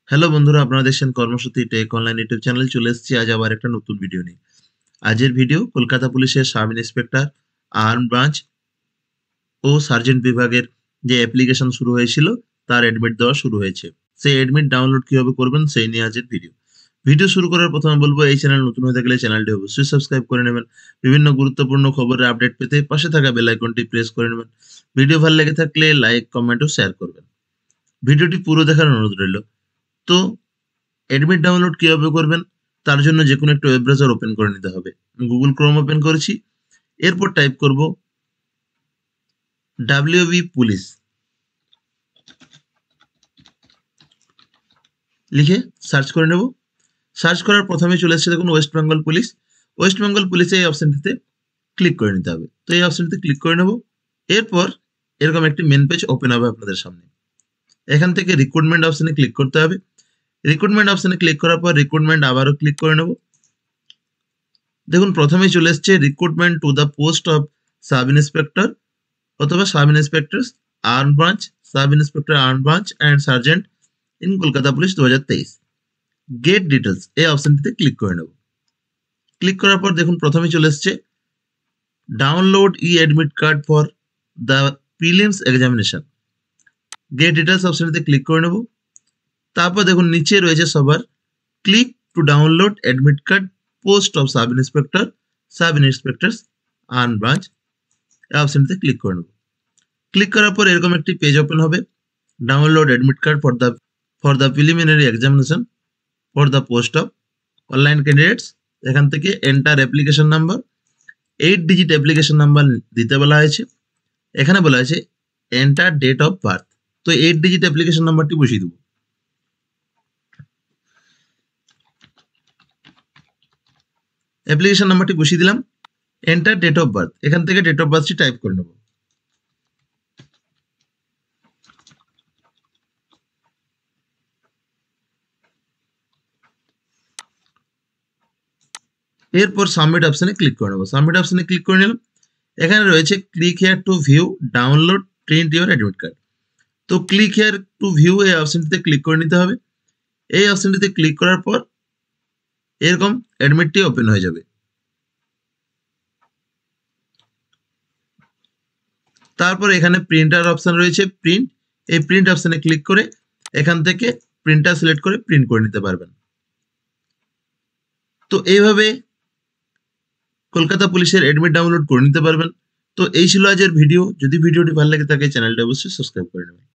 Hello বন্ধুরা, আপনারা দেখছেন কর্মসূচি টেক অনলাইন ইউটিউব চ্যানেল। চলে এসেছি আজ আবার একটা নতুন ভিডিও নিয়ে। আজের ভিডিও কলকাতা পুলিশের সাব ইন্সপেক্টর, আর্ম ব্রাঞ্চ ও সার্জেন্ট বিভাগের যে অ্যাপ্লিকেশন শুরু হয়েছিল তার অ্যাডমিট দেওয়া শুরু হয়েছে। সেই অ্যাডমিট ডাউনলোড কিভাবে করবেন সেই নিয়ে আজের ভিডিও। ভিডিও শুরু করার প্রথমে বলবো, এই চ্যানেল নতুন হয়ে থাকলে চ্যানেলটি অবশ্যই সাবস্ক্রাইব করে নেবেন। বিভিন্ন গুরুত্বপূর্ণ খবরের আপডেট পেতে পাশে থাকা বেল আইকনটি প্রেস করে নেবেন। ভিডিও ভালো লেগে থাকলে লাইক, কমেন্ট ও শেয়ার করবেন। ভিডিওটি পুরো দেখার অনুরোধ রইল। তো অ্যাডমিট ডাউনলোড কিভাবে করবেন? তার জন্য যেকোনো একটা ওয়েব ব্রাউজার ওপেন করে নিতে হবে। গুগল ক্রোম ওপেন করেছি। এরপর টাইপ করব WB পুলিশ লিখে সার্চ করে নেব। সার্চ করার প্রথমে চলে এসেছে দেখুন West Bengal police. West Bengal পুলিশে এই অপশনটিতে ক্লিক করে নিতে হবে। তো এই অপশনটিতে ক্লিক করে নেব। এরপর এরকম একটি মেন পেজ ওপেন হবে আপনাদের সামনে। এখান থেকে রিক্রুটমেন্ট অপশনে ক্লিক করতে হবে। রিক্রুটমেন্ট অপশনে ক্লিক করার পর রিক্রুটমেন্ট আবারও ক্লিক করে নেব। দেখুন প্রথমেই চলে এসছে recruitment to the post of sub inspector অথবা sub inspector arm branch, sub inspector arm branch and sergeant in Kolkata police 2023। Get details এই অপশনটিতে ক্লিক করে নেব। ক্লিক করার পর দেখুন প্রথমেই চলে এসছে download e admit card for the prelims examination. Gate details অপশনটিতে ক্লিক করে নেব। তারপর দেখুন নিচে রয়েছে সবার click to download admit card post of sub inspector arm branch, এই অপশনটিতে ক্লিক করে নেব। ক্লিক করার পর এরকম একটি পেজ ওপেন হবে। Download admit card for the preliminary examination for the post of online candidates. এখান থেকে enter application number, 8 digit application number দিতে বলা হয়েছে। এখানে বলা হয়েছে এন্টার ডেট অফ বার্থ। তো 8 ডিজিট অ্যাপ্লিকেশন নাম্বারটি বসিয়ে দেবো। অ্যাপ্লিকেশন নাম্বারটি বসিয়ে দিলাম। এন্টার ডেট অফ বার্থ, এখান থেকে ডেট অফ বার্থটি টাইপ করে নেব। এরপর সাবমিট অপশনে ক্লিক করে নেব। সাবমিট অপশনে ক্লিক করে নিলাম। এখানে রয়েছে click here two view download print your admit card. তো ক্লিক হেয়ার টু ভিউ এই অপশনটিতে ক্লিক করে নিতে হবে। এই অপশনটিতে ক্লিক করার পর এরকম অ্যাডমিটটি ওপেন হয়ে যাবে। তারপর এখানে প্রিন্টার অপশন রয়েছে, প্রিন্ট, এই প্রিন্ট অপশনে ক্লিক করে এখান থেকে প্রিন্টার সিলেক্ট করে প্রিন্ট করে নিতে পারবেন। তো এইভাবে কলকাতা পুলিশের অ্যাডমিট ডাউনলোড করে নিতে পারবেন। তো এই ছিল আজকের ভিডিও। যদি ভিডিওটি ভালো লাগে থাকে চ্যানেলটি অবশ্যই সাবস্ক্রাইব করে নেবেন।